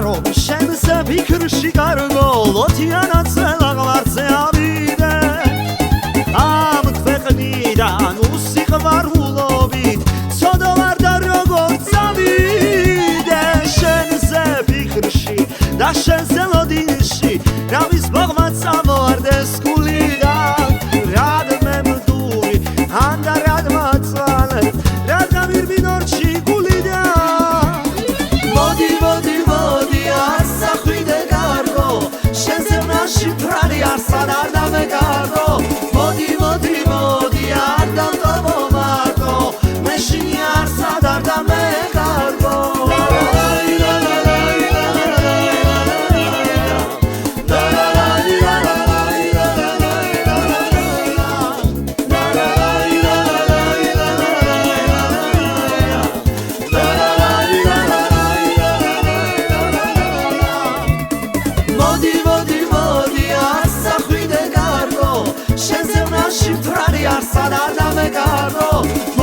გარო შენზე ფიქრში კარგო ლოთიანად წელაღლარზე ავიდე ამ ქვეყნიდან უსიყვარულობით ცოდო ვარ და როგორ წავიდე შენზე ფიქრში და შენზე ლოდინში რავის ბოღმა წამოვარდეს გულიდან რად მემდური ან და რად მაწვალე რად გამირბინორჩი გულიდან მოდი მოდი მოდი ასახვიდე გარგო შენზე ვნაში ფრარი არსად არ დამეგარგო მოდი მოდი მოდი არ დავტოვო მეშინი არსად არ დამეგარგო შენზე ვნაში ფრარი არსად არ დამეგარგო